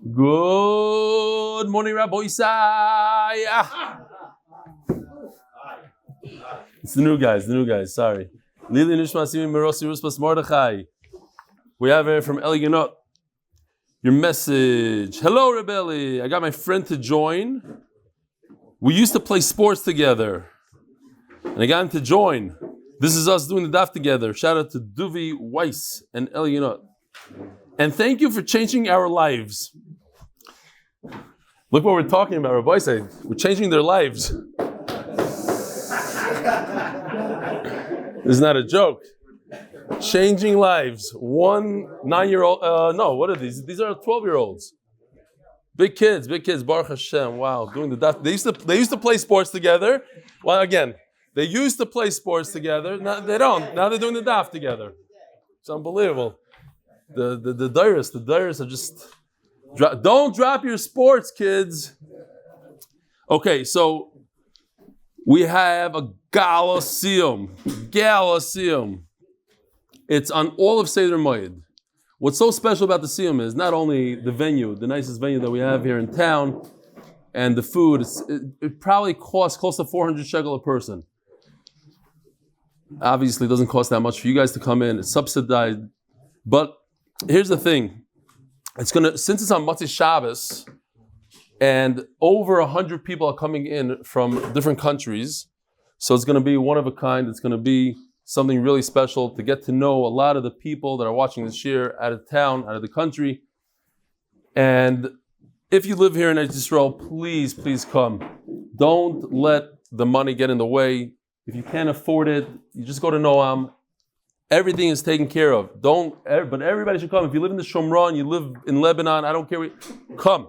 Good morning, Rabbi Isai. It's the new guys, sorry. Lili Nishma Simi Merosi Ruspas Mordechai. We have it from Eli Ganot. Your message. Hello, Rebelli. I got my friend to join. We used to play sports together. And I got him to join. This is us doing the daf together. Shout out to Duvi Weiss and Eli Ganot. And thank you for changing our lives. Look what we're talking about, Rabbi said. We're changing their lives. This is not a joke. Changing lives. 1 9-year-old, no, what are these? These are 12-year-olds. Big kids, Baruch Hashem. Wow, doing the daf. They used to play sports together. Well, again, they used to play sports together. Now they don't. Now they're doing the daf together. It's unbelievable. The dairis are just... Don't drop your sports, kids. Okay, so we have a Galasium. It's on all of Seder Moed. What's so special about the Siyum is not only the venue, the nicest venue that we have here in town, and the food. It probably costs close to 400 shekel a person. Obviously, it doesn't cost that much for you guys to come in. It's subsidized. But here's the thing. Since it's on Motzei Shabbos, and over 100 people are coming in from different countries, so it's going to be one of a kind. It's going to be something really special to get to know a lot of the people that are watching this year out of town, out of the country. And if you live here in Eretz Yisrael, please come. Don't let the money get in the way. If you can't afford it, you just go to Noam. Everything is taken care of. But everybody should come. If you live in the Shomron, you live in Lebanon, I don't care. Come.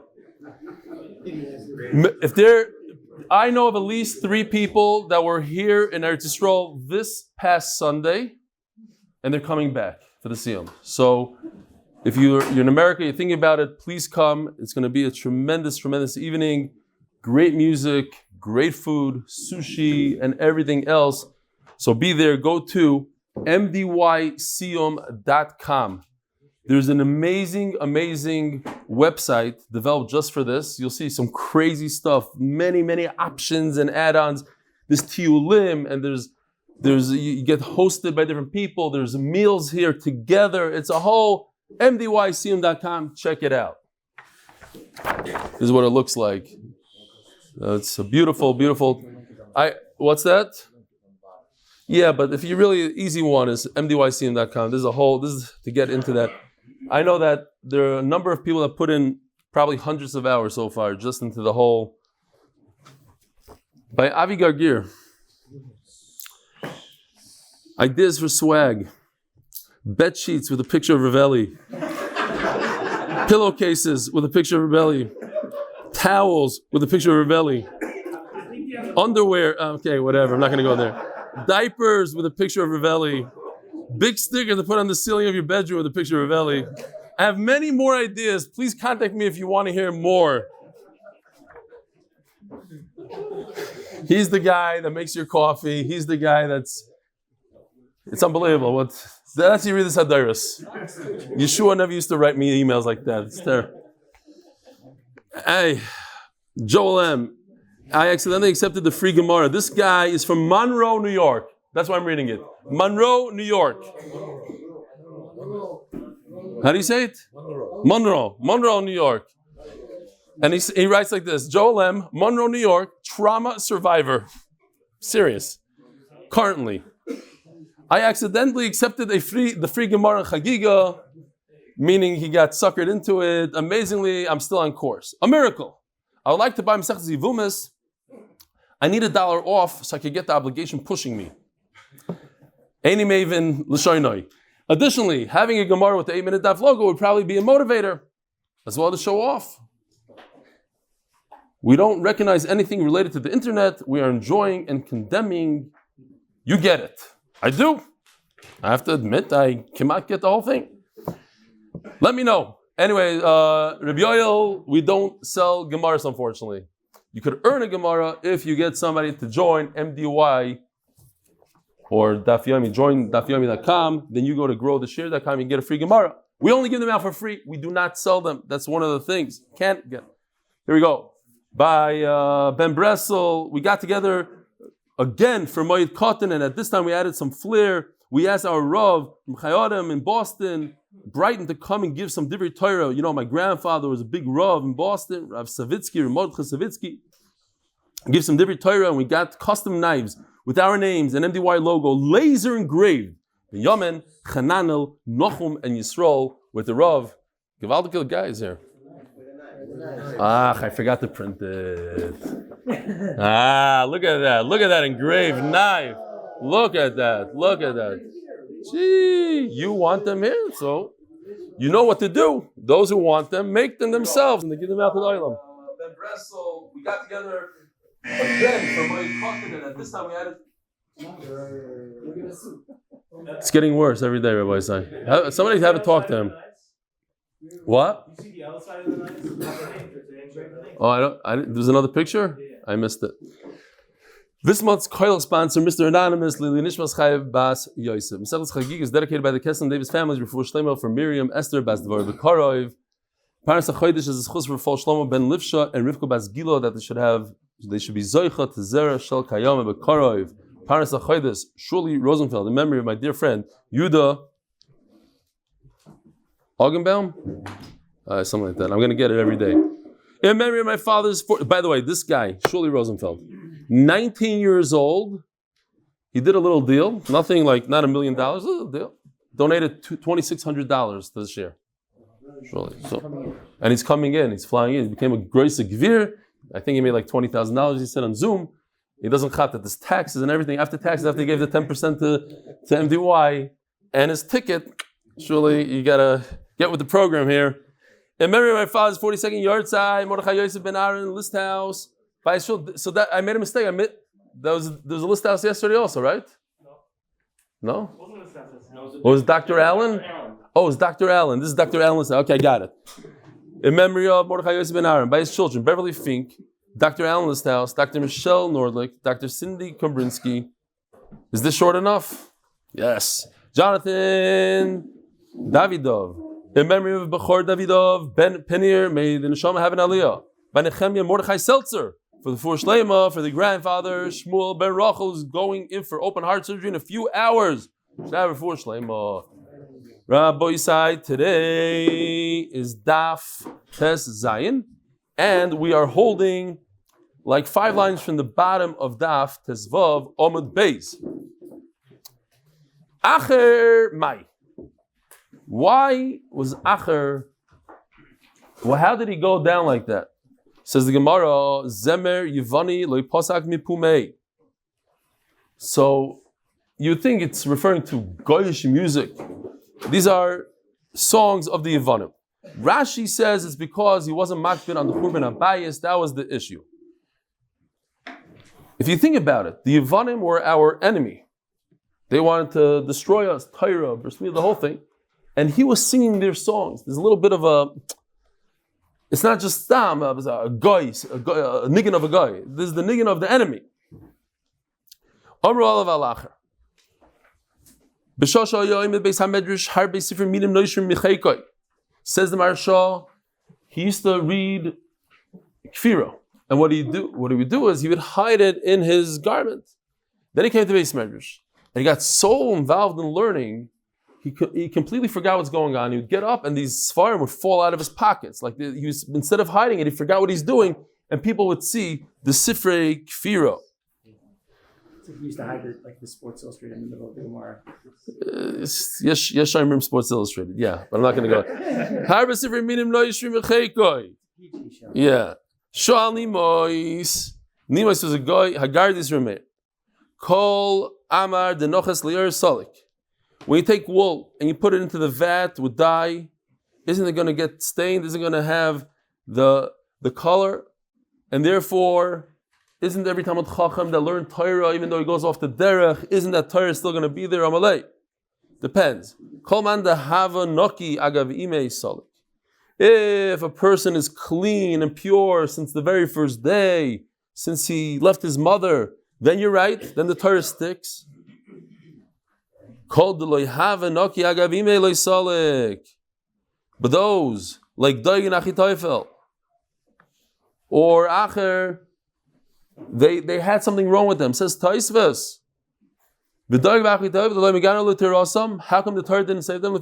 I know of at least 3 people that were here in Eretz Yisrael this past Sunday, and they're coming back for the Siyum. So if you're in America, you're thinking about it, please come. It's going to be a tremendous evening. Great music, great food, sushi, and everything else. So be there. Go to mdysiyum.com. There's an amazing website developed just for this. You'll see some crazy stuff, many options and add-ons. There's tiulim, and there's you get hosted by different people. There's meals here together. It's a whole mdysiyum.com. Check it out. This is what it looks like. It's a beautiful. What's that? Yeah, but if you really easy one is mdysiyum.com. This is to get into that. I know that there are a number of people that put in probably hundreds of hours so far just into the whole. By Avi Gargir. Ideas for swag. Bed sheets with a picture of Ravelli. Pillowcases with a picture of Ravelli. Towels with a picture of Ravelli. Underwear. Okay, whatever. I'm not going to go there. Diapers with a picture of Ravelli. Big sticker to put on the ceiling of your bedroom with a picture of Ravelli. I have many more ideas. Please contact me if you want to hear more. He's the guy that makes your coffee. He's the guy it's unbelievable. That's you read this Hadaris. Yeshua never used to write me emails like that. It's terrible. Hey, Joel M. I accidentally accepted the free Gemara. This guy is from Monroe, New York. That's why I'm reading it. Monroe, New York. How do you say it? Monroe, New York. And he writes like this. Joel M., Monroe, New York, trauma survivor. Serious. Currently. I accidentally accepted the free Gemara Chagigah, meaning he got suckered into it. Amazingly, I'm still on course. A miracle. I would like to buy Masechet Zivumis. I need $1 off so I could get the obligation pushing me. Eini Maven L'shoinoi. Additionally, having a Gemara with the 8-minute daf logo would probably be a motivator, as well to show off. We don't recognize anything related to the internet. We are enjoying and condemning. You get it. I do. I have to admit, I cannot get the whole thing. Let me know. Anyway, Rabbi Yoel, we don't sell Gemaras, unfortunately. You could earn a Gemara if you get somebody to join MDY or Daf Yomi. Join dafyomi.com. Then you go to growtheshare.com and get a free Gemara. We only give them out for free. We do not sell them. That's one of the things. Can't get. Here we go. By Ben Bressel, we got together again for Moed Cotton, and at this time we added some flair. We asked our Rav from Chayodim in Boston, Brighton, to come and give some Divrei Torah. You know, my grandfather was a big Rav in Boston, Rav Savitsky, Mordechai Savitsky. Give some Divrei Torah, and we got custom knives with our names and MDY logo, laser engraved. Yamen, Chananel, Nochum, and Yisrael with the Rav. Gewaldige guys here. I forgot to print it. Look at that. Look at that engraved knife. Look at that. Look at that. Gee, you want them here, so you know what to do. Those who want them, make them themselves, and they give them out to the Olam. Ben Bressel, we got together again for my continent. At this time we added. It's getting worse every day, Rabbi Isai. Somebody have a talk to him. What? You see the other side of the knife? Oh, there's another picture? I missed it. This month's Koil sponsor, Mr. Anonymous, Lili Nishmas Chayev Bas Yosef. Daf Yomi Chagigah is dedicated by the Kesson Davis families before Shlomo for Miriam, Esther, Bas Devar Bekarov. Paras HaChodesh is a schus for Fol Shlomo Ben Livsha and Rivka Bas Gilo that they should be Zoicha to Zera Shel Kayam and Bekarov. Paras HaChodesh, Shuli Rosenfeld, in memory of my dear friend, Yuda Augenbaum? Something like that. I'm going to get it every day. In memory of my father's... By the way, this guy, Shuli Rosenfeld, 19 years old, he did a little deal. Nothing like, not $1 million, a little deal. Donated $2,600 this year. Surely. So, and he's coming in, he's flying in. He became a Groise Gvir. I think he made like $20,000, he said on Zoom. He doesn't cut that there's taxes and everything. After taxes, after he gave the 10% to MDY and his ticket, surely you gotta get with the program here. In memory of my father's 42nd yard side, Mordechai Yosef Ben Aaron, list house. So that I made a mistake. There was a list house yesterday also, right? No? It wasn't a list house. No, was it Dr. Allen? Oh, it's Dr. Allen. This is Dr. Allen's house. Okay, I got it. In memory of Mordechai Yosef Ben Aaron, by his children, Beverly Fink, Dr. Allen's house, Dr. Michelle Nordlich, Dr. Cindy Kombrinsky. Is this short enough? Yes. Jonathan Davidov. In memory of Bechor Davidov, Ben Penir, may the Neshama have an aliyah. By Nechemia Mordechai Seltzer, for the Fur Shleima, for the grandfather, Shmuel Ben Rachel, who's going in for open heart surgery in a few hours. Rabbi Fur Shleima. Rabbi Yisai, today is Daf Tes Zayin, and we are holding like 5 lines from the bottom of Daf Tes Vav Omid Beis. Acher Mai. Why was Acher? Well, how did he go down like that? Says the Gemara, Zemer Yivani Loi Posak Mipumei. So you think it's referring to Goyish music. These are songs of the Yevanim. Rashi says it's because he wasn't makbid on the Churban Abayis. That was the issue. If you think about it, the Yevanim were our enemy. They wanted to destroy us, Torah, the whole thing. And he was singing their songs. There's a little bit of a... It's not just Stam, a guy, a niggin of a guy. This is the niggin of the enemy. Amru alav alacher. Says the Maharsha, he used to read Kfira. And what he would do is he would hide it in his garment. Then he came to Beis Medrash. And he got so involved in learning, he completely forgot what's going on. He would get up and these Sfarim would fall out of his pockets. Like instead of hiding it, he forgot what he's doing. And people would see the Sifrei Kfira. So he used to hide the Sports Illustrated in the middle of the Gemara. Yes, I remember Sports Illustrated. Yeah, but I'm not going to go. Yeah. Shoal Nimois. Nimois was a guy. Hagardis Remeir. Kol Amar Denoches Lior Solik. When you take wool and you put it into the vat with dye, isn't it going to get stained? Isn't it going to have the color? And therefore, isn't every Talmid Chacham that learned Torah, even though he goes off the derech, isn't that Torah still going to be there? Amalei. Depends. Kol man dehava noki agav imei solik. If a person is clean and pure since the very first day, since he left his mother, then you're right. Then the Torah sticks. Kol deloy hava noki agav imei loy solik. But those, like Daig and Achitoifel, or Acher, they had something wrong with them. Says Taisves. How come the Torah didn't save them?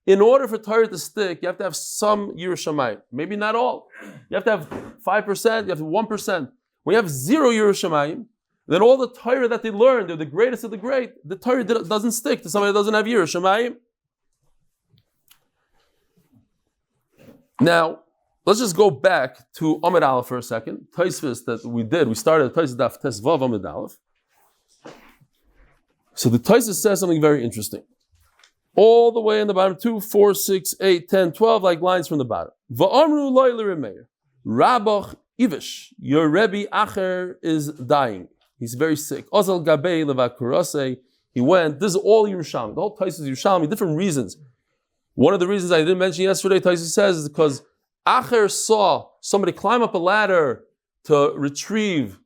In order for Torah to stick, you have to have some Yirah Shamayim. Maybe not all. You have to have 5%, you have 1%. When you have 0 Yirah Shamayim, then all the Torah that they learned, they're the greatest of the great, the Torah doesn't stick to somebody that doesn't have Yirah Shamayim. Now, let's just go back to Amud Aleph for a second. Taisvis that we started Taisvis Daf Tes Vav Amud Aleph. So the Taisvis says something very interesting. All the way in the bottom, 2, 4, 6, 8, 10, 12, like lines from the bottom. Va'amru loy l'remeir. Rabach Ivish, your Rebbe Acher is dying. He's very sick. Ozal Gabei Levakurase. He went. This is all Yerushalmi. The whole Taisvis is Yerushalmi. Different reasons. One of the reasons I didn't mention yesterday, Taisvis says, is because Acher saw somebody climb up a ladder to retrieve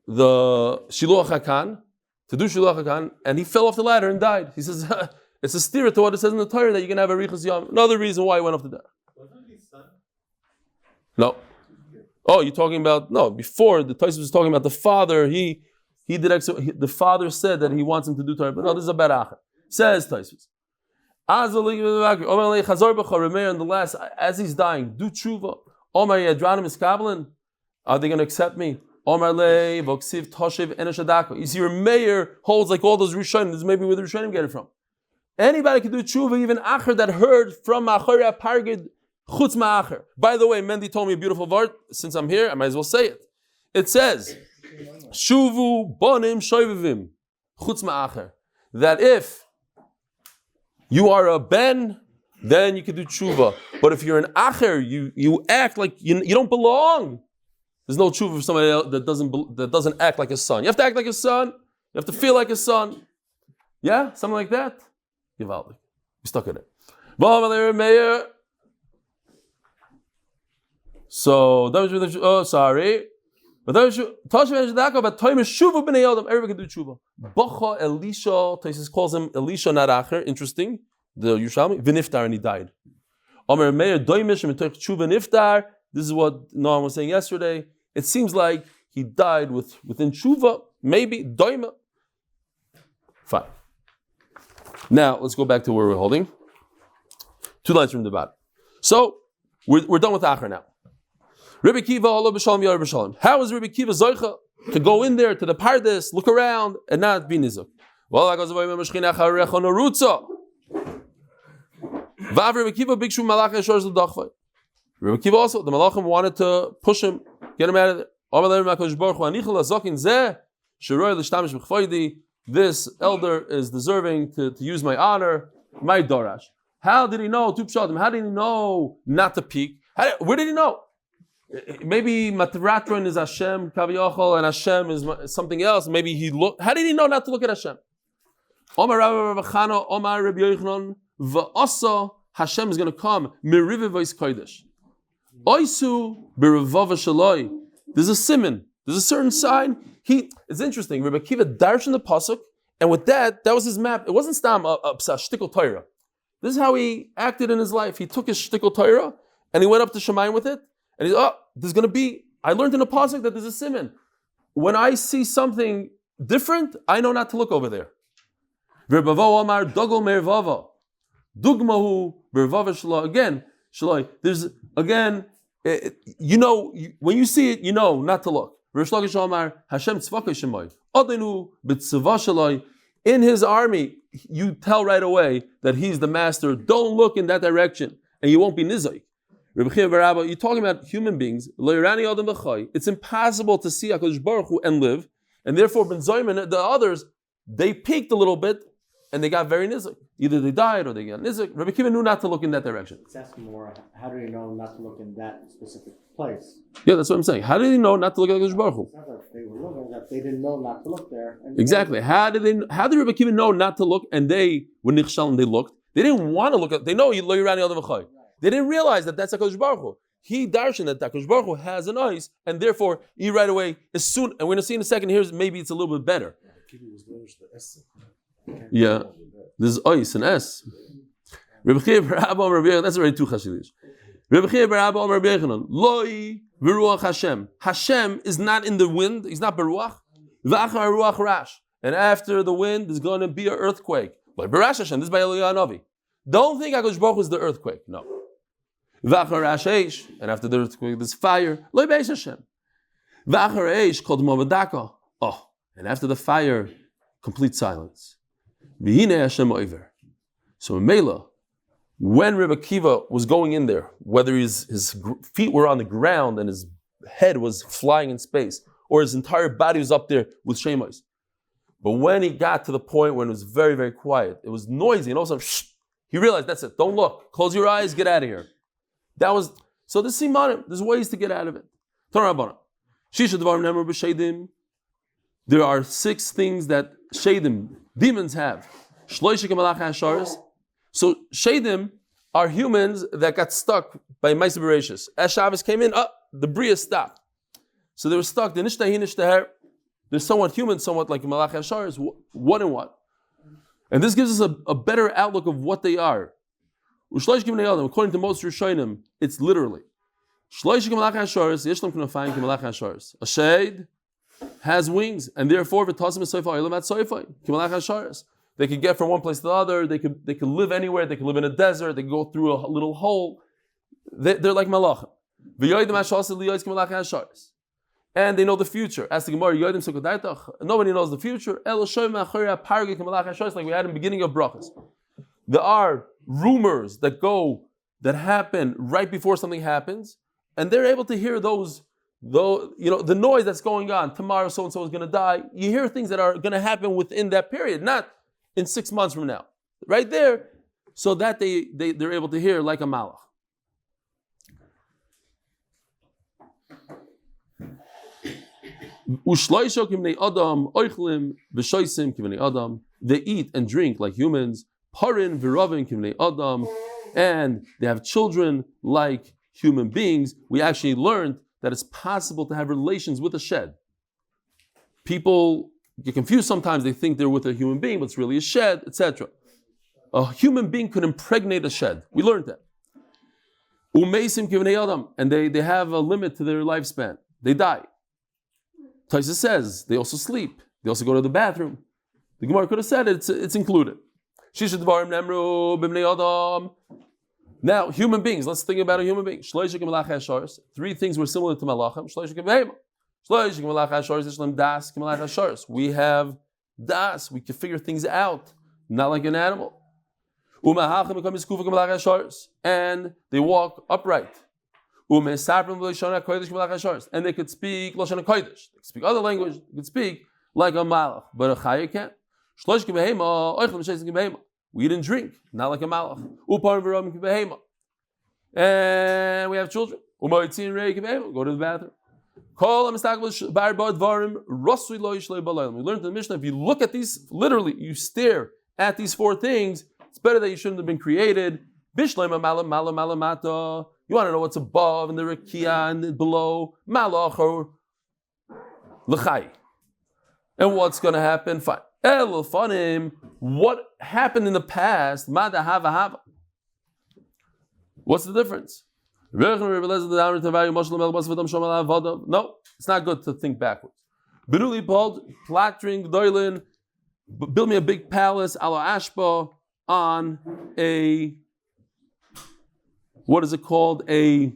the Shiluach HaKan, to do Shiluach HaKan, and he fell off the ladder and died. He says, it's a steer to what it says in the Torah that you can have a Riches Yom. Another reason why he went off the ladder. Wasn't his son? No. Oh, you're talking about, no, before the Taisvis was talking about the father, the father said that he wants him to do Torah, but no, this is about Acher. Says Taisvis. And the last, as he's dying, do tshuva. Are they going to accept me? You see, your mayor holds like all those Rishonim. This is maybe where the Rishonim get it from. Anybody can do tshuva, even Acher that heard from Achor Pargid Chutz Ma'acher. By the way, Mendy told me a beautiful word. Since I'm here, I might as well say it. It says, Shuvu bonim shoivivim Chutz Ma'acher. That if you are a ben, then you can do tshuva. But if you're an acher, you act like you don't belong. There's no tshuva for somebody else that doesn't act like a son. You have to act like a son. You have to feel like a son. Yeah, something like that. Givaldik. We stuck in it. So sorry. But everybody can do tshuva. Bacha Elisha, Taisus calls him Elisha, not Acher. Interesting. The Yerushalmi v'niftar, and he died. Omer Meir doimish mitoch tshuva niftar. This is what Noam was saying yesterday. It seems like he died within tshuva, maybe doima. Fine. Now let's go back to where we're holding. 2 lines from the bottom. So we're done with Acher now. Rebbe Kiva, Allah b'shalom, Yar b'shalom. How is Rebbe Kiva zoicha to go in there to the pardes, look around, and not be nizuk? Well, Rebbe Kiva bikshu malach eshor l'dachvay. Rebbe Kiva also, the malachim wanted to push him, get him out of there. This elder is deserving to use my honor, my dorash. How did he know? How did he know not to peek? Where did he know? Maybe Matratron is Hashem, Kaviyachol, and Hashem is something else. Maybe he looked. How did he know not to look at Hashem? Omar Rabbi Chana, Omar Rabbi Yochanan, V'asa, Hashem is going to come. Merive V'is Kodesh. Oisu B'Revava Shaloi. There's a siman. There's a certain sign. It's interesting. Rebbe Kiva darshan in the pasuk, and with that was his map. It wasn't stam a shtickle Torah. This is how he acted in his life. He took his shtickle Torah, and he went up to Shemayim with it. And he's, there's going to be, I learned in a pasuk that there's a siman. When I see something different, I know not to look over there. Again, there's, when you see it, you know not to look. In his army, you tell right away that he's the master. Don't look in that direction, and you won't be nizai. You're talking about human beings. It's impossible to see HaKadosh Baruch Hu and live, and therefore Ben Zayman, the others, they peaked a little bit, and they got very nizik. Either they died or they got nizik. Rabbi Kiva knew not to look in that direction. It's asking more, how do you know not to look in that specific place? Yeah, that's what I'm saying. How did he know not to look at HaKadosh Baruch Hu? It's not that they were looking, that they didn't know not to look there. Exactly. How did Rabbi Kiva know not to look, and they were nichshal and they looked? They didn't want to look at. They know Lo Yirani Adam V'Chai. They didn't realize that that's HaKadosh Baruch Hu. He darshan that HaKadosh Baruch Hu has an eyes, and therefore he right away, as soon, and we're going to see in a second, here's maybe it's a little bit better. Yeah, this is ice and S. Rabbi Chia bar Abba Amar Rabbi Yochanan. That's already two chashidish. Rabbi Chia bar Abba Amar Rabbi Yochanan. Loi v'ruach Hashem. Hashem is not in the wind. He's not beruach. V'achar ruach rash. And after the wind, there's going to be an earthquake. Like barash Hashem. This is by Eliyahu Hanavi. Don't think HaKadosh Baruch Hu is the earthquake. No. V'achar rash eish. And after the earthquake, there's fire. Loi beis Hashem. V'achar eish called mavadaka. Oh. And after the fire, complete silence. V'hine Hashem over. So in Mela, when Rebbe Akiva was going in there, whether his feet were on the ground and his head was flying in space, or his entire body was up there with shemos. But when he got to the point when it was very, very quiet, it was noisy, and all of a sudden, shh, he realized, that's it, don't look, close your eyes, get out of here. That was, so the simanim, there's ways to get out of it. There are 6 things that shadim, demons have. So shadim are humans that got stuck by Ma'aseh Bereishis. As Shabbos came in, the Bria stopped. So they were stuck. They're somewhat human, somewhat like Malach HaSharis, one and one. And this gives us a better outlook of what they are. According to most Rishonim, it's literally. A shade has wings, and therefore they could get from one place to the other. They could live anywhere. They could live in a desert. They could go through a little hole. They're like malachim. And they know the future. As the Gemara, nobody knows the future. Like we had in the beginning of brachas. There are rumors that happen right before something happens, and they're able to hear those. Though the noise that's going on. Tomorrow, so and so is going to die. You hear things that are going to happen within that period, not in 6 months from now, right there, so that they're able to hear like a malach. They eat and drink like humans, and they have children like human beings. We actually learned that it's possible to have relations with a shed. People get confused sometimes, they think they're with a human being, but it's really a shed, etc. A human being could impregnate a shed. We learned that. And they have a limit to their lifespan. They die. Taisa says they also sleep. They also go to the bathroom. The Gemara could have said it's included. Now, human beings, let's think about a human being. 3 things were similar to malachim. We have das, we can figure things out, not like an animal. And they walk upright. And they could speak Lashon HaKodesh. They could speak other language, they could speak like a malach. But a chaya can't. We eat and drink, not like a malach. And we have children. Go to the bathroom. We learned in the Mishnah, if you look at these, literally, you stare at these 4 things, it's better that you shouldn't have been created. You want to know what's above and the Rekia and below, malach or l'chai. And what's going to happen? Fine. What happened in the past? What's the difference? No, it's not good to think backwards. Build me a big palace, ala ashpa, on a, what is it called? A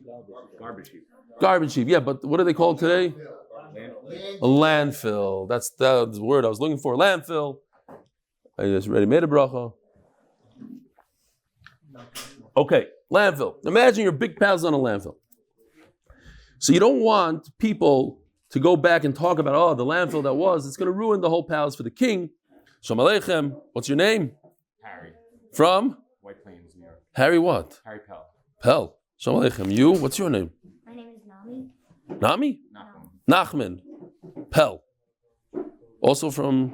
garbage heap. Garbage heap, yeah, but what are they called today? A landfill. That's the word I was looking for. Landfill. I just already made a bracha. Okay, landfill. Imagine your big pals on a landfill. So you don't want people to go back and talk about, the landfill that was. It's going to ruin the whole palace for the king. Shalom Aleichem. What's your name? Harry. From? White Plains, New York. Harry what? Harry Pell. Pell. Shalom Aleichem. You? What's your name? My name is Nami. Nami? Nachman. Pell. Also from?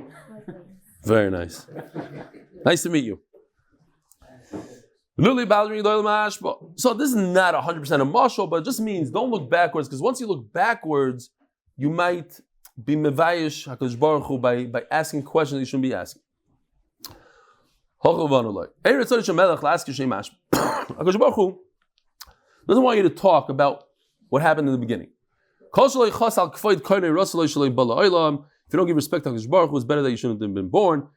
Very nice. Nice to meet you. So this is not 100% a mashal, but it just means don't look backwards, because once you look backwards, you might be mevayish HaKadosh Baruch Hu by asking questions that you shouldn't be asking. HaKadosh Baruch Hu doesn't want you to talk about what happened in the beginning. If you don't give respect to HaKadosh Baruch Hu, it's better that you shouldn't have been born.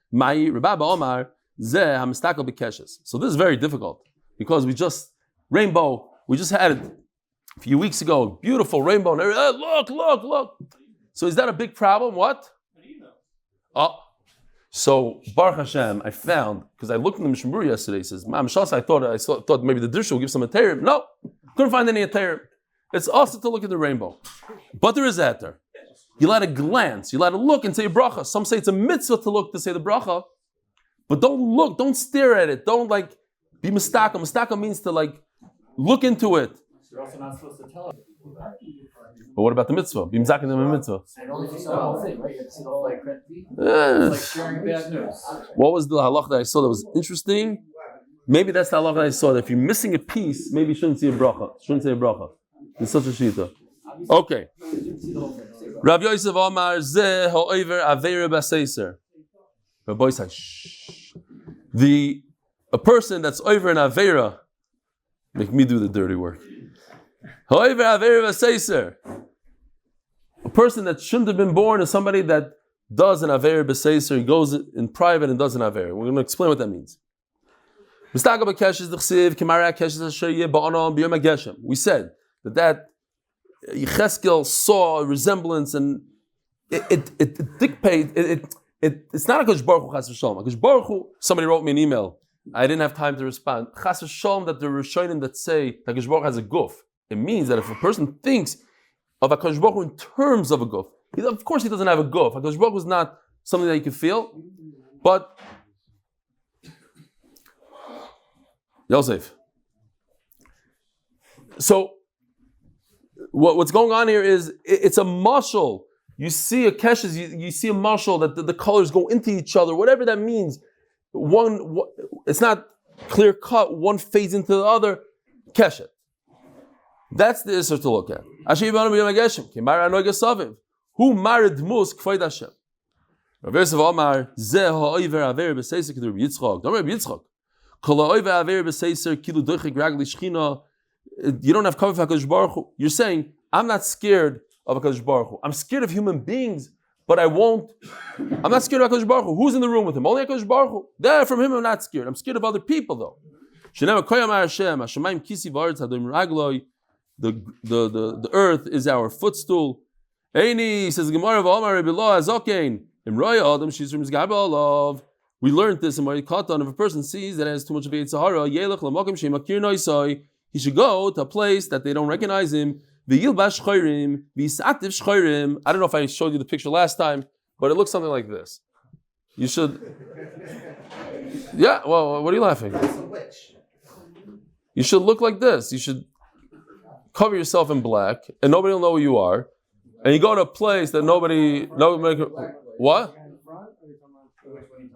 So this is very difficult because we just had it a few weeks ago, beautiful rainbow, and look. So is that a big problem? What? So Baruch Hashem, I found, because I looked in the Mishnah Berurah yesterday, he says, I thought maybe the Drisha will give some Aterim. No, couldn't find any Aterim. It's also to look at the rainbow. But there is Ater. You let it glance, you let it look and say a bracha. Some say it's a mitzvah to look to say the bracha, but don't look, don't stare at it, don't be mistaka. Mistaka means to look into it. You're also not supposed to tell us. But what about the mitzvah? Be mizaka them a mitzvah. And only if you saw the whole thing, right? You have to see the whole It's sharing bad news. What was the halach that I saw that was interesting? Maybe that's the halach that I saw, that if you're missing a piece, maybe you shouldn't say a bracha. It's such a shita. Okay. Rav Yosef Omar Zeh Ha'over Aveira B'Seiser. Rabbi said, shh. A person that's over an Aveira, make me do the dirty work. Ha'over Aveira B'Seiser. A person that shouldn't have been born is somebody that does an Aveira B'Seiser. He goes in private and does an Aveira. We're going to explain what that means. We said that Yecheskel saw a resemblance, and it dictated. It's not a Kodesh Baruch Hu Chas v'Shalom. Kodesh Baruch Hu. Somebody wrote me an email. I didn't have time to respond. Chas v'Shalom, that the Rishonim that say that Kodesh Baruch Hu has a guf. It means that if a person thinks of a Kodesh Baruch Hu in terms of a guf, of course he doesn't have a guf. A Kodesh Baruch Hu is not something that you can feel, but Yosef. So what's going on here is it's a mashal. You see a keshes, you see a mashal that the colors go into each other, whatever that means. One, it's not clear cut. One fades into the other. Keshet. That's the issue to look at. Who married mus k'fayid Hashem? Rav Yosef Amar zeh ha'over aver b'seisek k'dur Yitzchak. Don't Rabbi Yitzchak. Kol ha'over aver b'seiser kilu doichik ragli shchina. You don't have cover for HaKadosh Baruch Hu. You're saying, I'm not scared of HaKadosh Baruch Hu. I'm scared of human beings, but I'm not scared of HaKadosh Baruch Hu. Who's in the room with him? Only HaKadosh Baruch Hu. There, from him, I'm not scared. I'm scared of other people, though. The earth is our footstool. Eini, says the Gemara of Omar Rebbelah Azokein. We learned this in Marikatan. If a person sees that it has too much of a Sahara, he should go to a place that they don't recognize him. I don't know if I showed you the picture last time, but it looks something like this. You should. Yeah, well, what are you laughing? You should look like this. You should cover yourself in black, and nobody will know who you are. And you go to a place that nobody. What?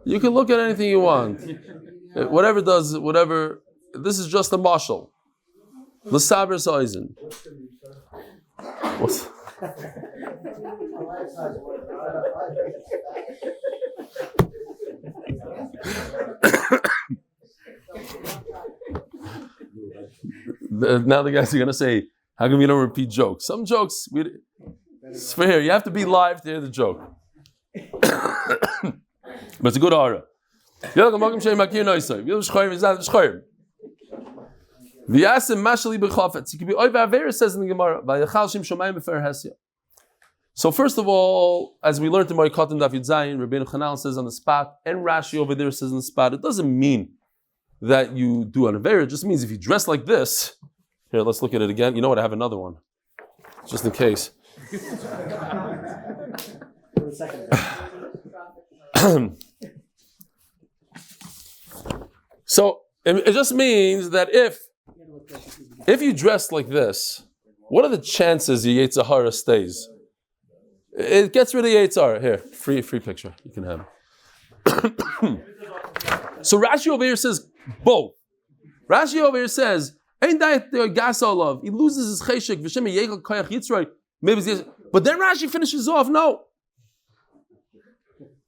You can look at anything you want. Whatever. This is just a mashal. L'saber Eisen. Now the guys are going to say, how come you don't repeat jokes? Some jokes, it's for here. You have to be live to hear the joke. But it's a good aura. V'yasim mashali b'chafetz. It could be oiva avera, says in the Gemara. V'yachal shim shomayim b'fer hesya. So first of all, as we learned in Marikatan Daf Yudzayin, Rabbeinu Chanal says on the spot, and Rashi over there says on the spot. It doesn't mean that you do an avera. It just means if you dress like this. Here, let's look at it again. You know what? I have another one, just in case. So it just means that if you dress like this, what are the chances your Yetzer Hara stays? It gets rid of Yetzer Hara. Here, free picture. You can have it. So Rashi over here says both. Rashi over here says, "Ain't that gas olav? He loses his cheshek v'shem yegel koyach yitzray." Maybe, but then Rashi finishes off. No.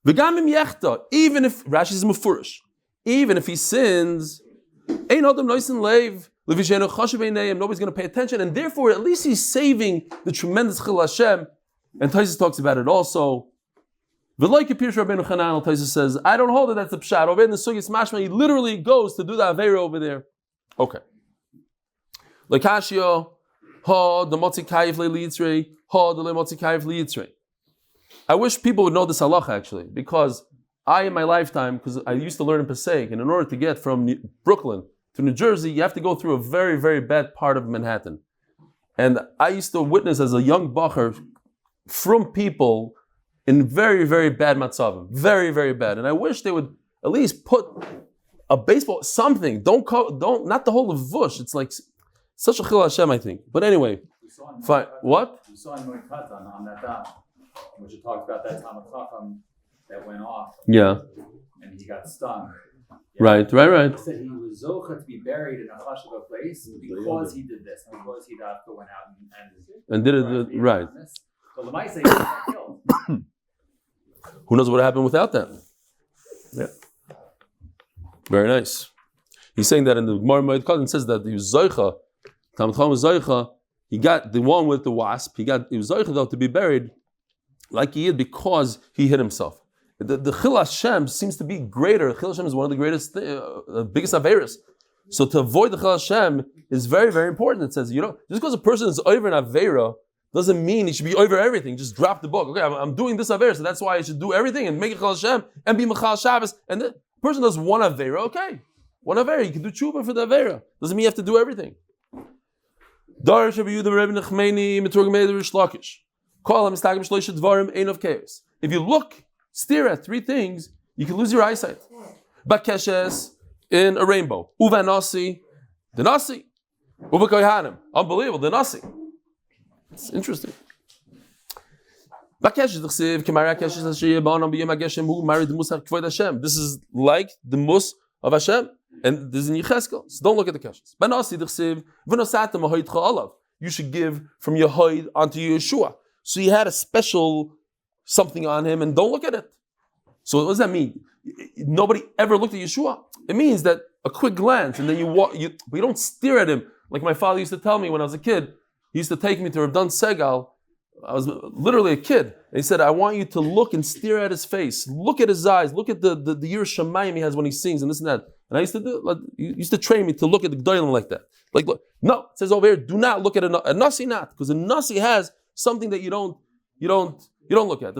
V'gamim yechta. Even if Rashi is mufurish, even if he sins, ain't adam noisin leiv, nobody's going to pay attention, and therefore at least he's saving the tremendous chil Hashem. And Taisus talks about it also. V'loike Pirush Rabbeinu Chananel, Taisus says, I don't hold it, that's the pshat. Over in the Sugis Mashma, he literally goes to do the Aveira over there. Okay. Lekashio, ha, the Motzi Kayif Le'litzrei, ha, the Motzi Kayif Le'litzrei. I wish people would know this halacha actually, because I, in my lifetime, because I used to learn in Passaic, and in order to get from Brooklyn to New Jersey, you have to go through a very, very bad part of Manhattan. And I used to witness as a young bacher from people in very, very bad matzavim. Very, very bad. And I wish they would at least put a baseball, something. Don't, not the whole of Vush. It's like such a chil Hashem, I think. But anyway, fine. What? We saw in Moed on that daf, which it talks about that Talmud Chacham that went off. Yeah. And he got stung. Right. He said he was zocha to be buried in a chashuva place because he did this, and because he went out and did it right. So the mice say he got killed. Who knows what happened without that? Yeah. Very nice. He's saying that in the Gemara Moed Katan says that he was zocha. Talmud Chacham was zocha. He got the one with the wasp. He was zocha though to be buried like he did because he hit himself. The Chil Hashem seems to be greater. Chil Hashem is one of the greatest, biggest Averis. So to avoid the Chil Hashem is very, very important. It says, just because a person is over an Avera doesn't mean he should be over everything. Just drop the book. Okay, I'm doing this Avera, so that's why I should do everything and make it Chil Hashem and be Mechal Shabbos. And the person does one Avera, okay. One Avera, you can do tshuva for the Avera. Doesn't mean you have to do everything. Dar Shabbi Yehuda Rebbe Nachmani Meturgim Eder Rish Lakish. Call him Mistagim Shloisha Dvarim Ein of Chaos. If you stare at three things, you can lose your eyesight. Bakeshes in a rainbow. Uva nasi, the nasi. Uva koyhanim, unbelievable, the nasi. It's interesting. Bakeshes d'chsiv k'mari hakeshes asher yibonam b'yom hageshem hu mari d'musar k'void Hashem. This is like the mus of Hashem, and this is in Yecheskel. So don't look at the keshes. Banasi d'chsiv v'nosatem ahoyitcha olav. You should give from your hoid onto Yeshua. So he had a special something on him, and don't look at it. So what does that mean? Nobody ever looked at Yeshua. It means that a quick glance, and then but you don't stare at him. Like my father used to tell me when I was a kid. He used to take me to Rav Dan Segal. I was literally a kid. And he said, I want you to look and stare at his face. Look at his eyes. Look at the Yiras Shamayim he has when he sings and this and that. And I used to he used to train me to look at the Gdolim like that. Like, look. No, it says over here, do not look at a Nasi not. Because a Nasi has something that you don't look at.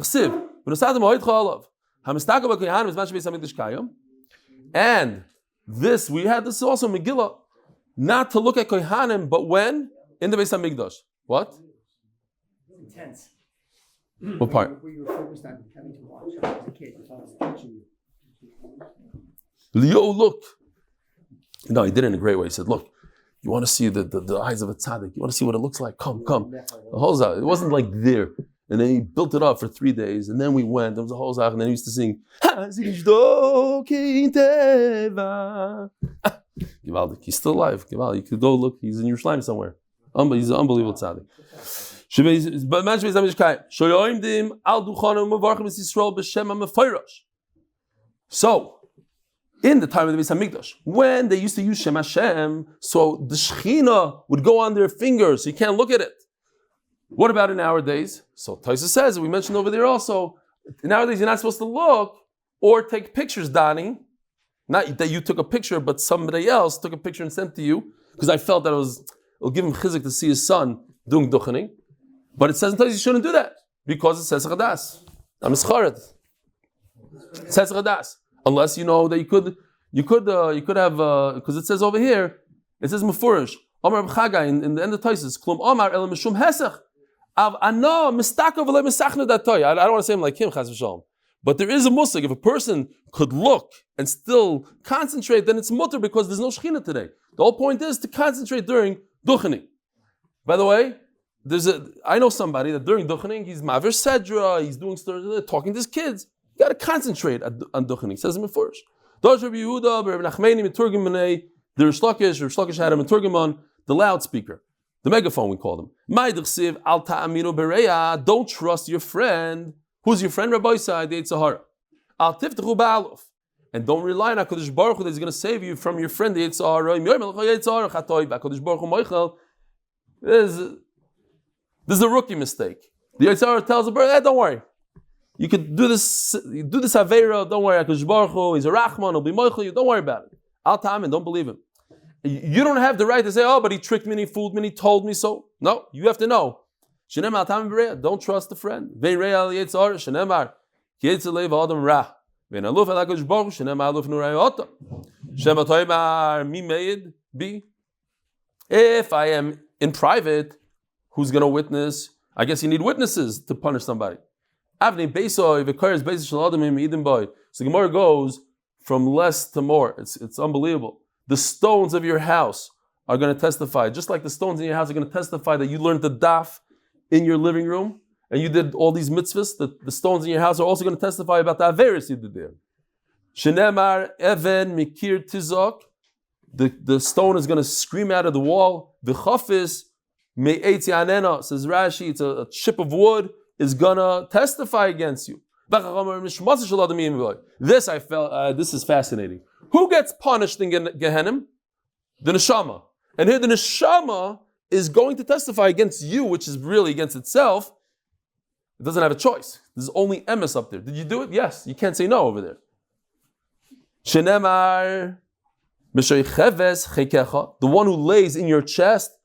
And this, we had this also in Megillah, not to look at Kohanim, but when? In the Beis HaMikdash. What? Intense. What part? Where you were focused on having to watch as a kid. If I was teaching you. Leo, look. No, he did it in a great way. He said, look, you want to see the eyes of a tzaddik? You want to see what it looks like? Come. The whole zah. It wasn't like there. And then he built it up for 3 days. And then we went. There was a whole zah. And then he used to sing. Givaldik. He's still alive. Givaldik. You could go look. He's in Yerushalayim somewhere. He's an unbelievable tzaddik. So, in the time of the Beis HaMikdash, when they used to use Shem Hashem, so the Shechina would go on their fingers, so you can't look at it. What about in our days? So Taisa says, we mentioned over there also, nowadays you're not supposed to look or take pictures, Donnie. Not that you took a picture, but somebody else took a picture and sent to you, because I felt that it'll give him chizik to see his son doing duchening. But it says in Taisa you shouldn't do that, because it says chadas. I'm ischaret. It says chadas. Unless you know that you could have because it says over here, it says mefurish. Amar Chagai in the end of Taisus, Klum Amar El Mishum Hesach. Av Ano Mistakav Le Misachna Datoy. I don't want to say him like him, Chas v'Shalom. But there is a musig. If a person could look and still concentrate, then it's mutter because there's no Shechina today. The whole point is to concentrate during duchening. By the way, I know somebody that during duchening he's Maver Sedra, he's doing talking to his kids. You got to concentrate on duchening. It says him in first. Dosh Rabbi Yehuda, Rabbi Nachmani, Meturgim B'nei, the Rish Lakish had a Meturgim on the loudspeaker, the megaphone we called him. Ma'idchsiv al ta'aminu bereya. Don't trust your friend. Who's your friend? Rabbi Yisai, the Sahara. Al tiftachu ba'aluf. And don't rely on HaKadosh Baruch Hu that He's going to save you from your friend, the Yitzhar. This is a rookie mistake. The Yitzhar tells the bird, don't worry. You could do this Aveira, don't worry. HaKadosh Baruch Hu, He's a Rachman, He'll be Moichel you, don't worry about it. Al Ta'amin, don't believe him. You don't have the right to say, but he tricked me, and he fooled me, and he told me so. No, you have to know. Don't trust the friend. If I am in private, who's going to witness? I guess you need witnesses to punish somebody. So the Gemara goes from less to more. It's unbelievable. The stones of your house are going to testify, just like the stones in your house are going to testify that you learned the daf in your living room and you did all these mitzvahs. The stones in your house are also going to testify about the averis you did there. Shenemar even mikir tizok. The stone is going to scream out of the wall. The chafis me'etzi anena, says Rashi, it's a chip of wood, is going to testify against you. This I felt. This is fascinating. Who gets punished in Gehenna? The neshama. And here the neshama is going to testify against you, which is really against itself. It doesn't have a choice. There's only emes up there. Did you do it? Yes. You can't say no over there. Shenemar Mishoicheves chekecha, the one who lays in your chest.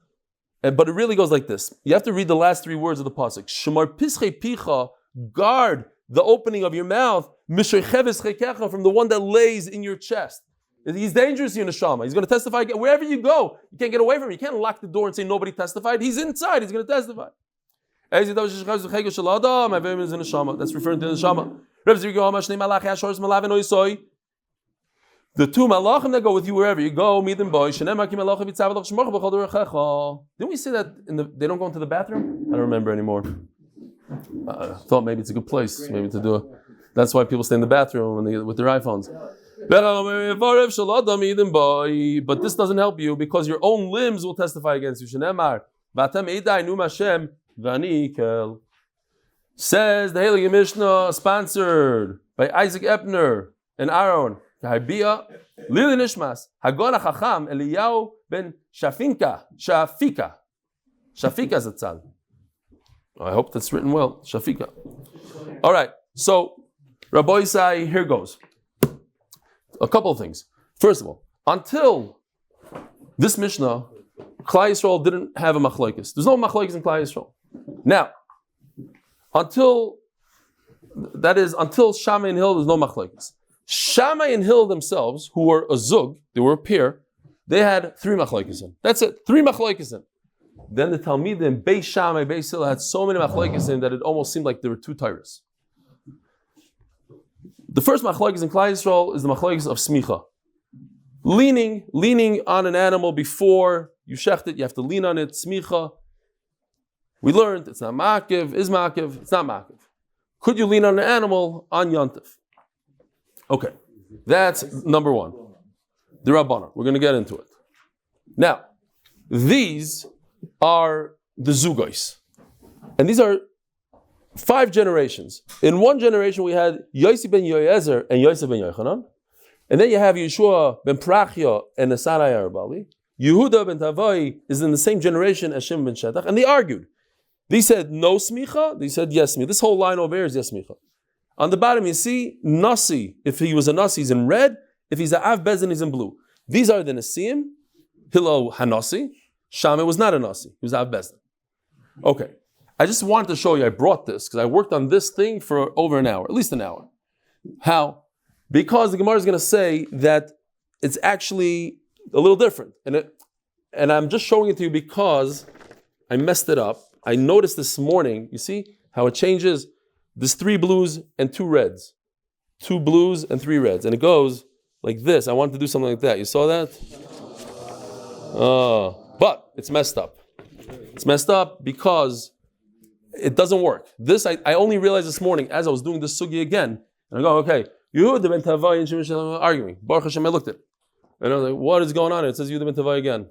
But it really goes like this. You have to read the last three words of the pasuk. Shemar pischei picha, guard the opening of your mouth. Mishoicheves chekecha, from the one that lays in your chest. He's dangerous, you neshama. He's going to testify wherever you go. You can't get away from him. You can't lock the door and say nobody testified. He's inside. He's going to testify. That's referring to the neshama. The two malachim that go with you wherever you go, meet them boy. Didn't we say that they don't go into the bathroom? I don't remember anymore. I thought maybe it's a good place, maybe to do it. That's why people stay in the bathroom with their iPhones. But this doesn't help you because your own limbs will testify against you. Says the Heilige Mishnah, sponsored by Isaac Epner and Aaron. Lili Nishmas, Hagon HaChacham, Eliyahu ben Shafika Zatzal. I hope that's written well. Shafika. All right, so Rabbi Isai, here goes. A couple of things. First of all, until this Mishnah, Klal Yisrael didn't have a machlokes. There's no machlokes in Klal Yisrael. Now, until Shammai and Hill, there's no machlokes. Shammai and Hill themselves, who were a zug, they were a pair, they had 3 machlokes. That's it, 3 machlokes. Then the Talmidim, Beis Shammai, Beis Hill had so many machlokes that it almost seemed like there were 2 Torahs. The first machlokes in Klal Yisrael is the machlokes of smicha. Leaning on an animal before you shecht it, you have to lean on it, smicha. We learned it's not makiv, is makiv, it's not makiv. Could you lean on an animal on yontif? Okay, that's number 1. The Rabbana. We're going to get into it. Now, these are the Zugos. And these are 5 generations. In one generation, we had Yossi ben Yoezer and Yosef ben Yochanan. And then you have Yeshua ben Prachia and Nesarai Arbali. Yehuda ben Tavai is in the same generation as Shimon ben Shetach. And they argued. They said no smicha. They said yes smicha. This whole line over here is yes smicha. On the bottom, you see Nasi. If he was a Nasi, he's in red. If he's a Av Bezin, he's in blue. These are the Nasiim. Hillel Hanasi. Shammai was not a Nasi. He was Av Bezin. Okay. I just wanted to show you, I brought this, because I worked on this thing for over an hour, at least an hour. How? Because the Gemara is going to say that it's actually a little different. And I'm just showing it to you because I messed it up. I noticed this morning, you see how it changes? There's 3 blues and 2 reds. 2 blues and 3 reds. And it goes like this. I wanted to do something like that. You saw that? But it's messed up. It's messed up because it doesn't work. This, I only realized this morning as I was doing this sugi again. And I go, okay, Yehuda ben Tavai and Shimon are arguing. Baruch Hashem, I looked at it. And I was like, what is going on? It says Yehuda ben Tavai again.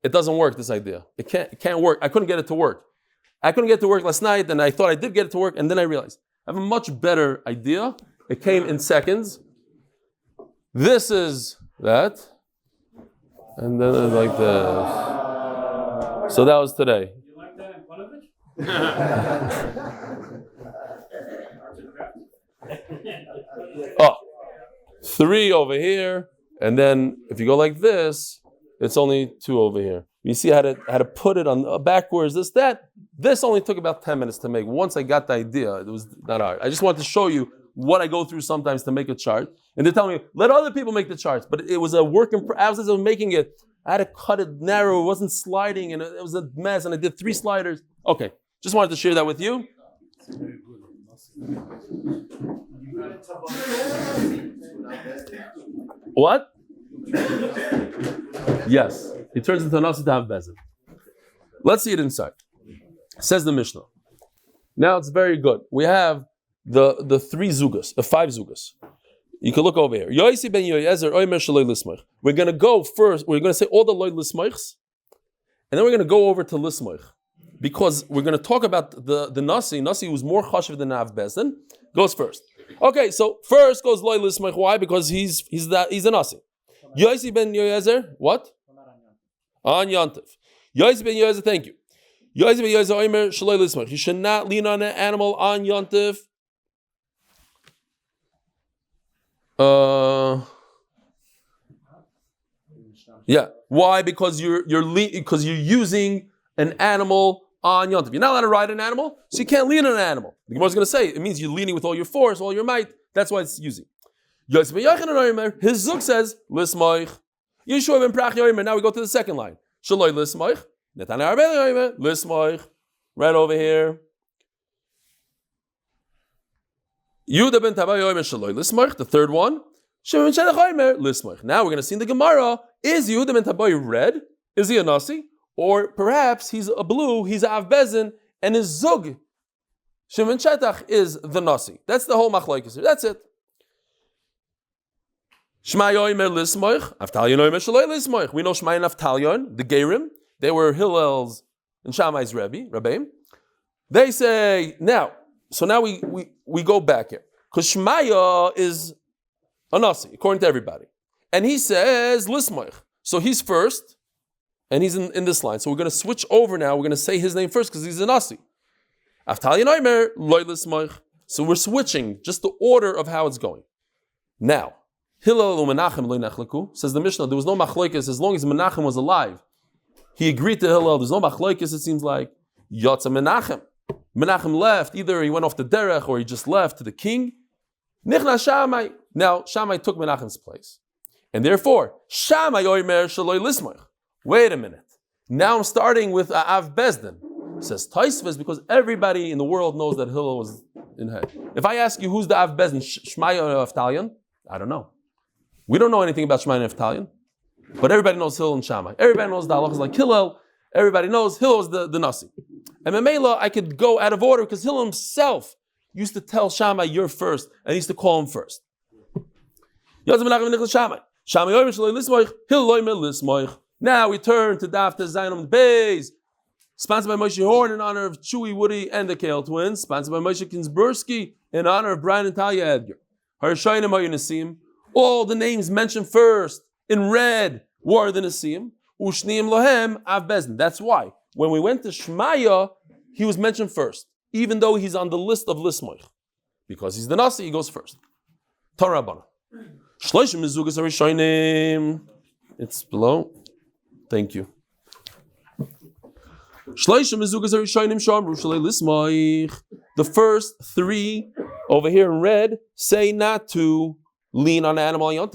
It doesn't work, this idea. It can't work. I couldn't get it to work. I couldn't get it to work last night, and I thought I did get it to work, and then I realized I have a much better idea. It came in seconds. This is that. And then it's like this. So that was today. You like that in Panovich? Oh, 3 over here. And then if you go like this, it's only 2 over here. You see how to put it on backwards, this, that. This only took about 10 minutes to make. Once I got the idea, it was not hard. I just wanted to show you what I go through sometimes to make a chart. And they're telling me, let other people make the charts. But it was a work in process of making it. I had to cut it narrow. It wasn't sliding, and it was a mess. And I did 3 sliders. Okay, just wanted to share that with you. What? Yes, he turns into a nasi to have bezin. Let's see it inside. Says the Mishnah. Now it's very good. We have the 3 zugas, the 5 zugas. You can look over here. Yoisi ben Yoyezer oimer shaloi lismach. We're going to go first. We're going to say all the loy lismachs, and then we're going to go over to lismach, because we're going to talk about the nasi. Nasi was more chashiv than Av Bezdin. Goes first. Okay, so first goes loy lismach. Why? Because he's a nasi. Yoisi ben Yoyezer. What? On Yantiv. Yoisi ben Yoyezer. Thank you. Yoisi ben Yoyezer oimer shaloi lismach. You should not lean on an animal on Yantiv. Yeah. Why? Because you're using an animal on Yontif. You're not allowed to ride an animal, so you can't lean on an animal. The Gemara is going to say it means you're leaning with all your force, all your might. That's why it's using. His zuk says lismoich. Yeshua ben Prach yomer. Now we go to the second line. Shaloi lismoich. Netana arbel yomer lismoich. Right over here. Yehuda ben Tavai yomer shaloi lismoich. The third one. Shimon shadach yomer lismoich. Now we're going to see in the Gemara. Is Yehuda ben Tavai red? Is he a nasi? Or perhaps he's a blue, he's a Av Bezin, and his zug, Shimon Shetach, is the nasi. That's the whole machlokes here. That's it. Shmai yomer lismoich, Avtalyon yomer shaloi lismoich. We know Shmai and Avtalyon, the Gerim, they were Hillel's and Shammai's Rabbeim. They say, now we go back here. Because Shmaya is a nasi, according to everybody. And he says lismoich. So he's first, and he's in this line. So we're going to switch over now. We're going to say his name first because he's a nasi. Avtalyon yomer loy lismoich. So we're switching just the order of how it's going. Now, Hillel u'Menachem loy nechleku, says the Mishnah, there was no machlokes as long as Menachem was alive. He agreed to Hillel. There's no machlokes, it seems like. Yotza Menachem. Menachem left. Either he went off the derech or he just left to the king. Nichna Shammai. Now, Shammai took Menachem's place. And therefore, Shammai yomer shaloi lismoich. Wait a minute. Now I'm starting with Av Bezdin. Says Taisvus, because everybody in the world knows that Hillel was in head. If I ask you who's the Av Bezdin, Shmaya or Avtalyon, I don't know. We don't know anything about Shmaya and Avtalyon, but everybody knows Hillel and Shammai. Everybody knows the halachas like Hillel. Everybody knows Hillel was the nasi. And Memela, I could go out of order because Hillel himself used to tell Shammai, you're first, and he used to call him first. Now we turn to Daf Zayin Beis, sponsored by Moshe Horn in honor of Chewy Woody and the Kale twins, sponsored by Moshe Kinsbursky in honor of Brian and Talia Edgar. All the names mentioned first in red were the Nasim. Ushniim Lohem Av Bezdin. That's why when we went to Shmaya, he was mentioned first, even though he's on the list of Lismoich. Because he's the Nasi, he goes first. Torah Bana. Shloshim Mizugas Arishonim. It's below. Thank you. The first 3 over here in red say not to lean on an animal. And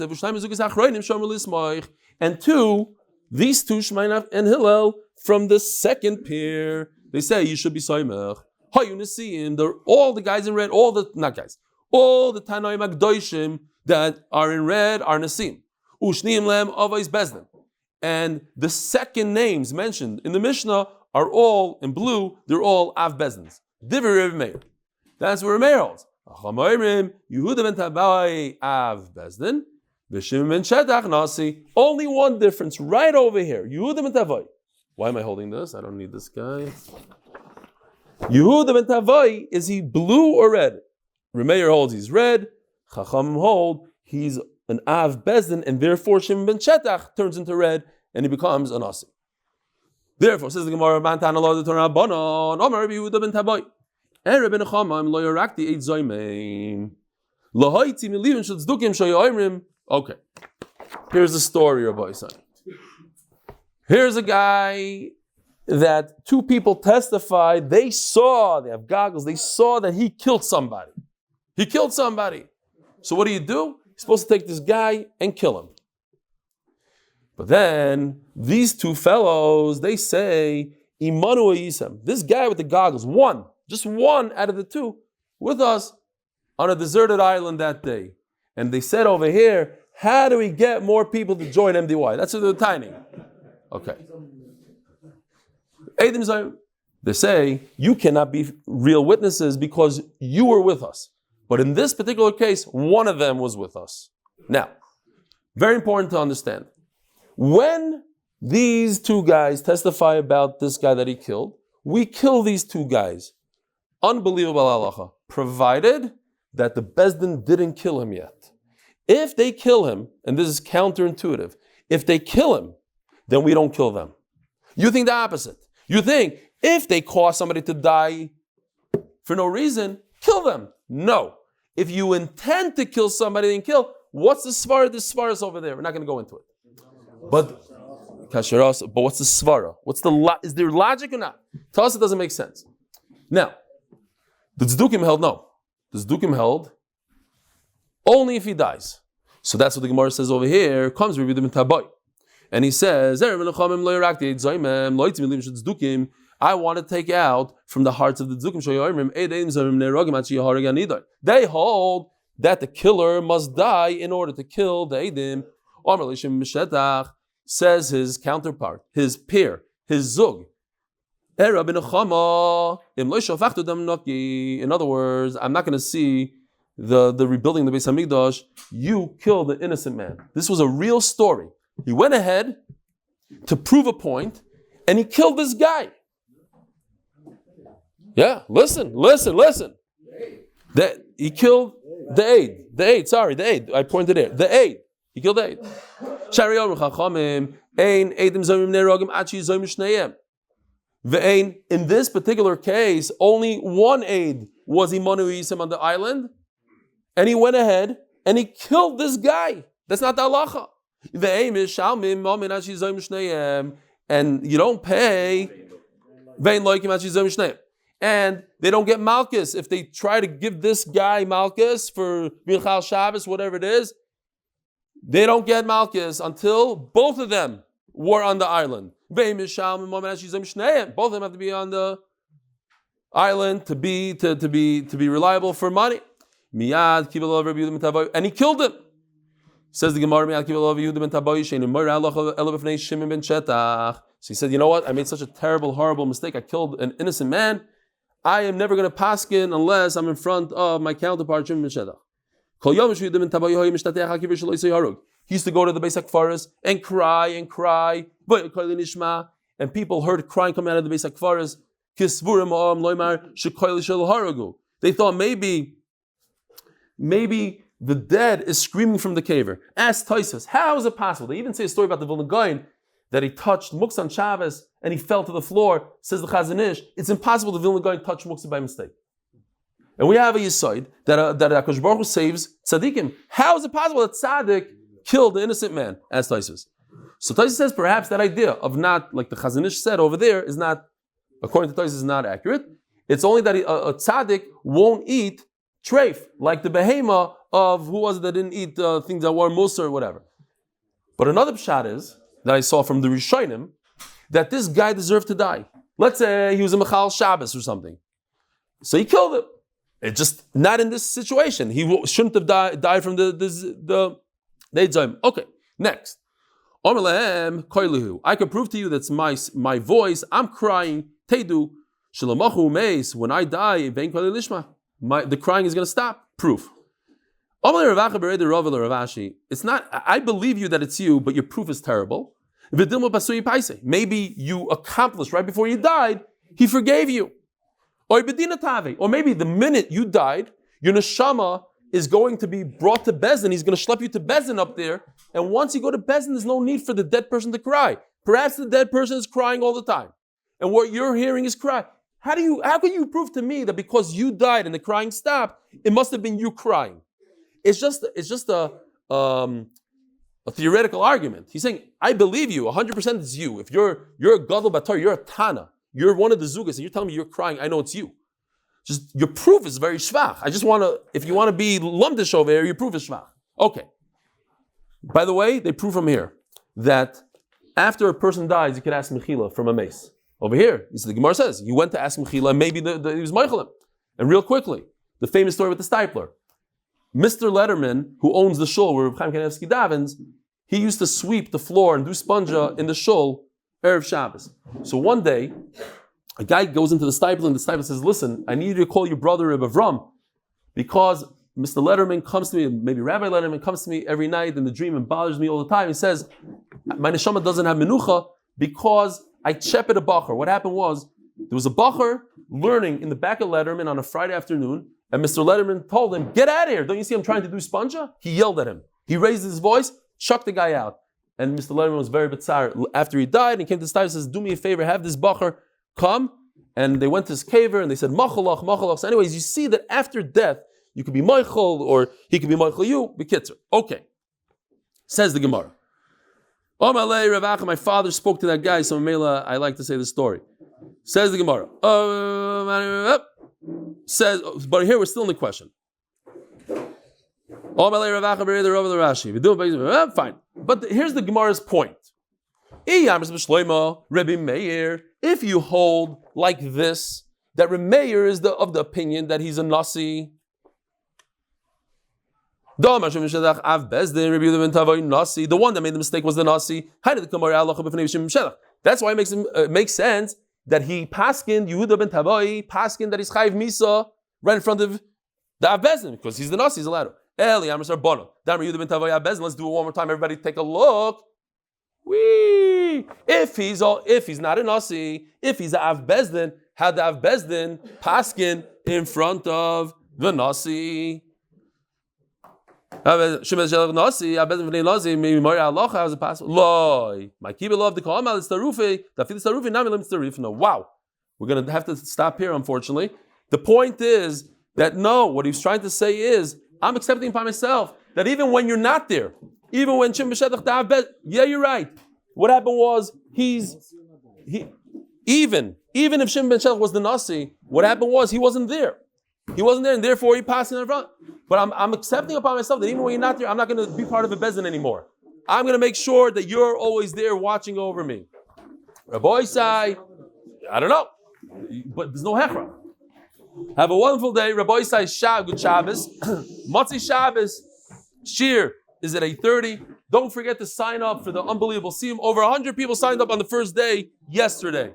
2, these 2, Shmainav and Hillel, from the second pair, they say you should be Soimech. All the guys in red, all the Tanoim Agdoishim that are in red are Nasim. Ushniim Lem Avos Bezdin. And the second names mentioned in the Mishnah are all in blue, they're all Av Bezdins. Divrei Reb Meir. That's where Meir holds. Yehuda ben Tabai Av Bezdin, V'Shimon ben Shetach Nasi. Only one difference right over here. Yehuda ben Tabai. Why am I holding this? I don't need this guy. Yehuda ben Tabai, is he blue or red? Reb Meir holds he's red. Chachamim hold he's an Av Bezdin, and therefore Shimon ben Shetach turns into red and he becomes an Asi. Therefore, says the Gemara, Bantan Allah the Torah Banon, Omer Rabbi Yehuda ben Taboy, and Rabbi Nechama, Lo Yorakti Eid Zoymeim, Lo Haiti Milivin Shatzdukim Shoyoimrim. Okay, here's the story, Rabbi Son. Here's a guy that two people testified, they have goggles, they saw that he killed somebody. He killed somebody. So what do? You're supposed to take this guy and kill him. But then, these two fellows, they say, Imanu Yisem, this guy with the goggles, just one out of the two, with us on a deserted island that day. And they said over here, how do we get more people to join MDY? That's what they're tiny. Okay. They say, you cannot be real witnesses because you were with us. But in this particular case, one of them was with us. Now, very important to understand. When these two guys testify about this guy that he killed, we kill these two guys. Unbelievable halacha. Provided that the Bezdin didn't kill him yet. If they kill him, and this is counterintuitive, if they kill him, then we don't kill them. You think the opposite. You think if they cause somebody to die for no reason, kill them. No. If you intend to kill somebody and kill, what's the svara? This svara is over there. We're not going to go into it. But what's the svara? Is there logic or not? To us, it doesn't make sense. Now, the tzdukim held no. The tzdukim held only if he dies. So that's what the Gemara says over here. Comes Rabbi Yehuda ben Taboy. And he says, I want to take out from the hearts of the Dzukim. They hold that the killer must die in order to kill the Eidim. Says his counterpart, his peer, his Zug. In other words, I'm not going to see the rebuilding the Beis Hamikdash. You killed the innocent man. This was a real story. He went ahead to prove a point, and he killed this guy. Yeah, listen. He killed the aid. The aid. I pointed there. The aid. He killed the aid. In this particular case, only one aid was Imanu Yisem on the island, and he went ahead and he killed this guy. That's not the halacha. The aim is and you don't pay, and they don't get Malchus. If they try to give this guy Malchus for Milchal Shabbos, whatever it is, they don't get Malchus until both of them were on the island. Both of them have to be on the island to be reliable for money. And he killed him. Says the Gemara, so he said, you know what? I made such a terrible, horrible mistake. I killed an innocent man. I am never going to paskin unless I'm in front of my counterpart, Shimon ben Shetach. He used to go to the Beis HaKfaros and cry. And people heard crying coming out of the Beis HaKfaros. They thought maybe the dead is screaming from the caver. Ask Tosfos, how is it possible? They even say a story about the Vilna Gaon that he touched Muksa on Shabbos and he fell to the floor. Says the Chazon Ish, it's impossible the Vilna Gaon touched Muksa by mistake. And we have a Yesod that HaKadosh Baruch Hu saves tzaddikim. How is it possible that tzaddik killed the innocent man? Ask Tosfos. So Tosfos says perhaps that idea of not, like the Chazon Ish said over there, is not, according to Tosfos, is not accurate. It's only that a tzaddik won't eat treif, like the behema of who was it that didn't eat things that were mussar or whatever. But another pshat is, that I saw from the Rishonim, that this guy deserved to die. Let's say he was a Mechal Shabbos or something. So he killed him. It's just not in this situation. He shouldn't have died from the Eidzayim. Okay, next. I can prove to you that's my voice. I'm crying. Teidu. When I die, the crying is going to stop. Proof. It's not, I believe you that it's you, but your proof is terrible. Maybe you accomplished right before you died, he forgave you. Or maybe the minute you died, your neshama is going to be brought to Bezdin. He's going to schlep you to Bezdin up there. And once you go to Bezdin, there's no need for the dead person to cry. Perhaps the dead person is crying all the time. And what you're hearing is cry. How can you prove to me that because you died and the crying stopped, it must have been you crying? It's just a theoretical argument. He's saying, I believe you, 100% it's you. If you're a gadol batar, you're a tana, you're one of the zugas, and you're telling me you're crying, I know it's you. Just your proof is very shvach. I just want to, if you want to be lumdish over here, your proof is shvach. Okay. By the way, they prove from here that after a person dies, you can ask mechila from a mace. Over here, the Gemara says, you went to ask mechila, and maybe he was meichelim. And real quickly, the famous story with the stipler. Mr. Letterman, who owns the shul where Reb Chaim Kanievsky davens, he used to sweep the floor and do sponja in the shul Erev Shabbos. So one day, a guy goes into the stipler and the stipler says, listen, I need you to call your brother Reb Avram because Mr. Letterman comes to me, maybe Rabbi Letterman comes to me every night in the dream and bothers me all the time. He says, my neshama doesn't have menucha because I chepet a bacher. What happened was, there was a bacher learning in the back of Letterman on a Friday afternoon, and Mr. Letterman told him, get out of here. Don't you see I'm trying to do sponja? He yelled at him. He raised his voice, chucked the guy out. And Mr. Letterman was very bitzar. After he died, he came to the style and says, do me a favor, have this bacher come. And they went to his caver and they said, machalach, machalach. So anyways, you see that after death, you could be Michael or he could be Michael you, Bekitzer. Okay. Says the Gemara. My father spoke to that guy, so Mela, I like to say the story. Says the Gemara. Says, but here we're still in the question. Fine. But here's the Gemara's point. If you hold like this, that Reb Meir is of the opinion that he's a Nasi. The one that made the mistake was the Nasi. That's why it makes sense that he paskined Yehuda ben Tavai, paskined that he's Chayiv Misa right in front of the Av Bezdin, because he's the Nasi, he's allowed. Eli Amr Bono. Yehuda ben Tavai Av Bezdin. Let's do it one more time. Everybody take a look. If he's not a Nasi, if he's a Av Bezdin, had the Av Bezdin paskin in front of the Nasi. How's it possible? My kibbutz love the kol is tarufi. The fil tarufi nami lim tarif. No, wow. We're going to have to stop here, unfortunately. The point is that no, what he's trying to say is, I'm accepting by myself that even when you're not there, even when Shim b'shedach da'av bet, yeah, you're right. What happened was even if Shim b'shedach was the Nasi, what happened was he wasn't there. He wasn't there, and therefore he passed in front. But I'm accepting upon myself that even when you're not there, I'm not going to be part of a bezdin anymore. I'm going to make sure that you're always there watching over me. Rabbi Isai, I don't know, but there's no hechra. Have a wonderful day. Rabbi Isai, good Shabbos. Matzi Shabbos, Shir is at 8:30. Don't forget to sign up for the unbelievable Siyum. Over 100 people signed up on the first day yesterday.